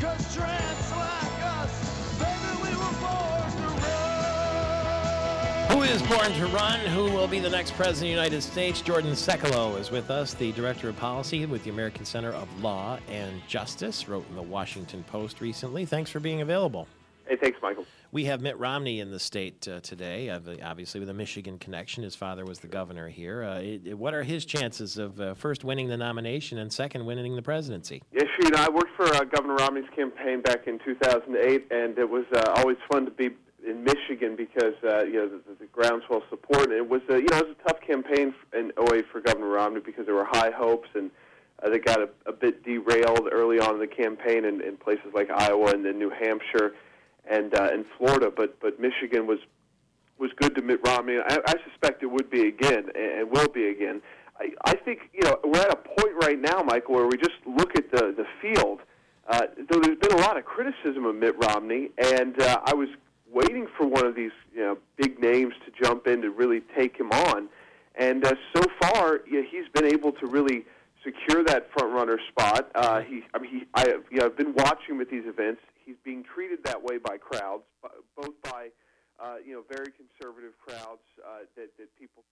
'Cause tramps like us, baby, we were born to run. Who is born to run? Who will be the next president of the United States? Jordan Sekelo is with us, the director of policy with the American Center of Law and Justice, wrote in the Washington Post recently. Thanks for being available. Hey, thanks, Michael. We have Mitt Romney in the state today, obviously with a Michigan connection. His father was the governor here. What are his chances of first winning the nomination and second winning the presidency? Yeah, sure. I worked for Governor Romney's campaign back in 2008, and it was always fun to be in Michigan because the groundswell support. It was it was a tough campaign in 2008 for Governor Romney because there were high hopes, and they got a bit derailed early on in the campaign in places like Iowa and then New Hampshire and in Florida. But Michigan was good to Mitt Romney. I suspect it would be again and will be again. I think we're at a point right now, Michael, where we just look at the field. Though there's been a lot of criticism of Mitt Romney, and I was waiting for one of these big names to jump in to really take him on. And so far, he's been able to really secure that front runner spot. I've been watching him at these events. He's being treated that way by crowds, both by very conservative crowds that people.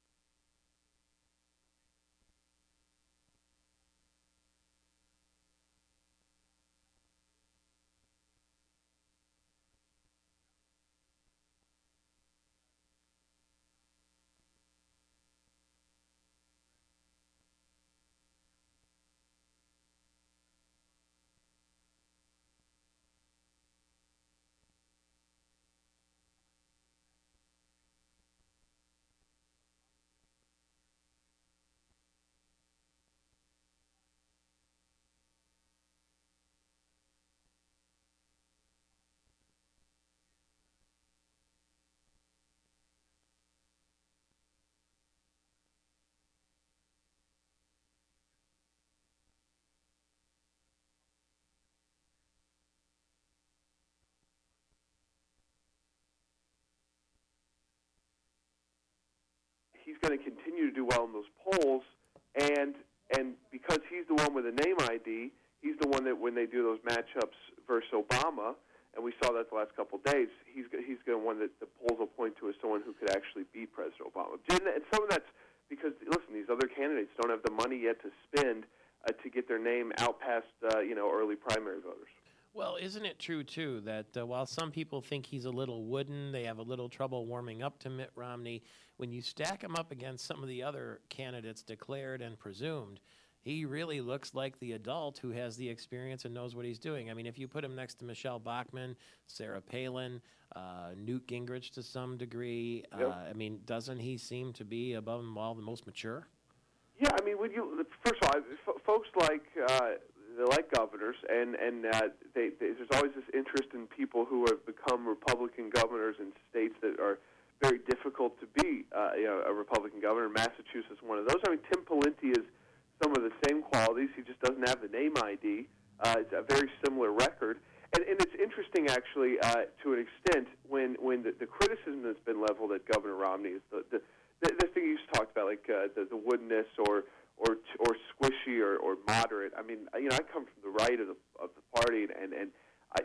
He's going to continue to do well in those polls, and because he's the one with a name ID, he's the one that when they do those matchups versus Obama, and we saw that the last couple of days, he's going to one that the polls will point to as someone who could actually beat President Obama. And some of that's because, listen, these other candidates don't have the money yet to spend to get their name out past early primary voters. Well, isn't it true, too, that while some people think he's a little wooden, they have a little trouble warming up to Mitt Romney, when you stack him up against some of the other candidates declared and presumed, he really looks like the adult who has the experience and knows what he's doing. I mean, if you put him next to Michelle Bachmann, Sarah Palin, Newt Gingrich to some degree, doesn't he seem to be above them all the most mature? Yeah, I mean, first of all, folks like they like governors, and there's always this interest in people who have become Republican governors in states that are very difficult to be a Republican governor. Massachusetts is one of those. I mean, Tim Pawlenty is some of the same qualities. He just doesn't have the name ID. It's a very similar record. And it's interesting, actually, to an extent, when the criticism that's been leveled at Governor Romney is the thing you just talked about, like the woodenness or squishy or moderate. I mean, I come from the right of the party, and I,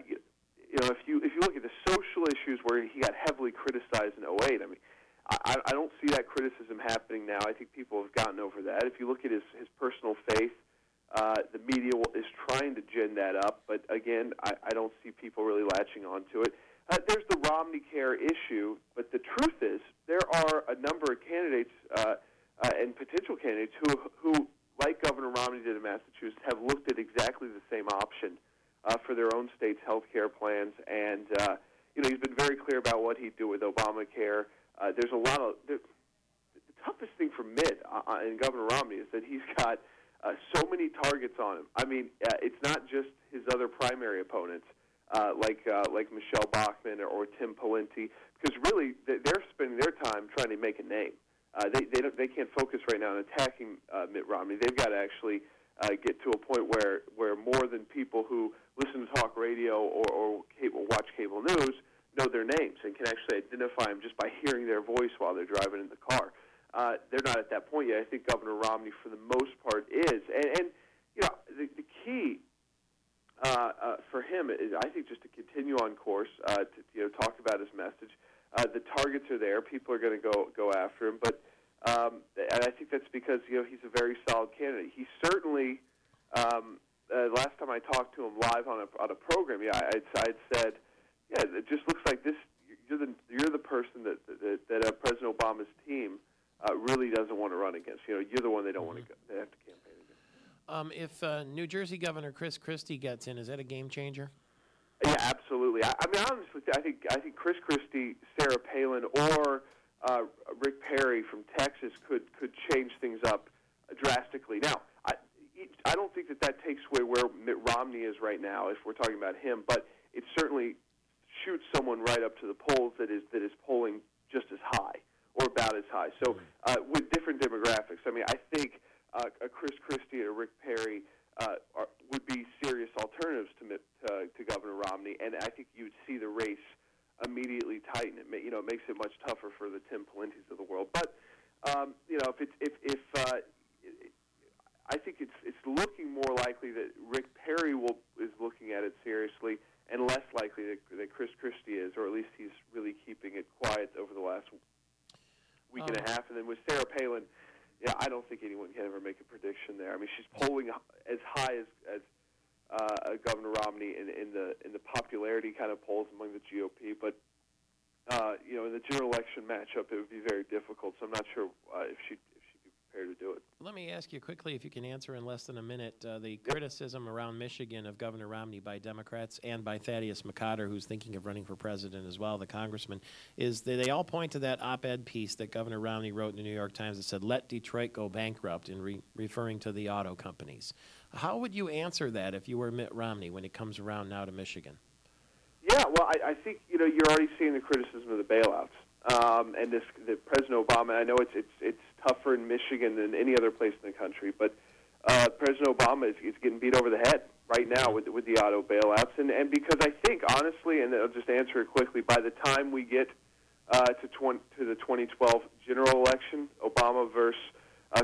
if you look at the social issues where he got heavily criticized in 2008, I mean, I don't see that criticism happening now. I think people have gotten over that. If you look at his personal faith, the media is trying to gin that up, but again, I don't see people really latching onto it. There's the Romney Care issue, but the truth is there are a number of candidates and potential candidates who, like Governor Romney did in Massachusetts, have looked at exactly the same option for their own state's health care plans, and he's been very clear about what he'd do with Obamacare. There's a lot of the toughest thing for Mitt and Governor Romney is that he's got so many targets on him. I mean, it's not just his other primary opponents like Michelle Bachmann or Tim Pawlenty, because really they're spending their time trying to make a name. They can't focus right now on attacking Mitt Romney. They've got to actually get to a point where more than people who listen to talk radio or watch cable news know their names and can actually identify them just by hearing their voice while they're driving in the car. They're not at that point yet. I think Governor Romney, for the most part, is. And the key for him, I think just to continue on course, to talk about his message. The targets are there; people are going to go after him. But and I think that's because he's a very solid candidate. He certainly. Last time I talked to him live on a program, I'd said, it just looks like this. You're the person that President Obama's team really doesn't want to run against. You're the one they don't want to go. They have to campaign against. If New Jersey Governor Chris Christie gets in, is that a game changer? Yeah, absolutely. I mean, honestly, I think Chris Christie, Sarah Palin, or Rick Perry from Texas could change things up drastically. Now, I don't think that takes away where Mitt Romney is right now, if we're talking about him, but it certainly shoots someone right up to the polls that is polling just as high or about as high. So with different demographics, I mean, I think a Chris Christie or Rick Perry would be serious alternatives to Governor Romney, and I think you would see the race immediately tighten. It makes it much tougher for the Tim Pawlenty's of the world. But if I think it's looking more likely that Rick Perry is looking at it seriously, and less likely that Chris Christie is, or at least he's really keeping it quiet over the last week and a half. And then with Sarah Palin, I don't think anyone can ever make a prediction there. I mean, she's polling as high as Governor Romney in the popularity kind of polls among the GOP, but in the general election matchup, it would be very difficult. So I'm not sure if she'd be prepared to do it. Let me ask you quickly, if you can answer in less than a minute, the criticism around Michigan of Governor Romney by Democrats and by Thaddeus McCotter, who's thinking of running for president as well, the congressman, is that they all point to that op-ed piece that Governor Romney wrote in the New York Times that said, "Let Detroit go bankrupt," in referring to the auto companies. How would you answer that if you were Mitt Romney when it comes around now to Michigan? Yeah, well, I think you're already seeing the criticism of the bailouts. And the President Obama, I know it's tougher in Michigan than any other place in the country, but President Obama is getting beat over the head right now with the auto bailouts, and because I think honestly, and I'll just answer it quickly, by the time we get to the 2012 general election, Obama versus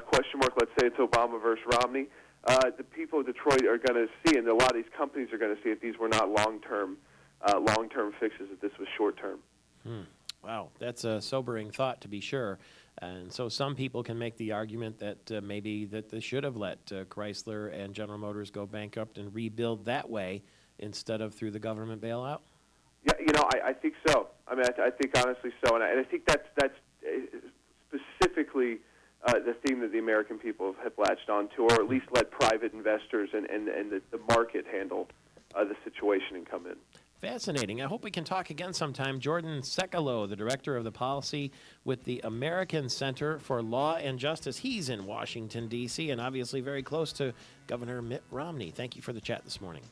question mark, let's say it's Obama versus Romney, the people of Detroit are going to see, and a lot of these companies are going to see, if these were not long-term fixes, that this was short-term. Wow, that's a sobering thought, to be sure. And so some people can make the argument that maybe that they should have let Chrysler and General Motors go bankrupt and rebuild that way instead of through the government bailout? Yeah, I think so. I mean, I think honestly so, and I think that's specifically the theme that the American people have latched onto, or at least let private investors and the market handle the situation and come in. Fascinating. I hope we can talk again sometime. Jordan Sekalo, the director of the policy with the American Center for Law and Justice. He's in Washington, D.C., and obviously very close to Governor Mitt Romney. Thank you for the chat this morning.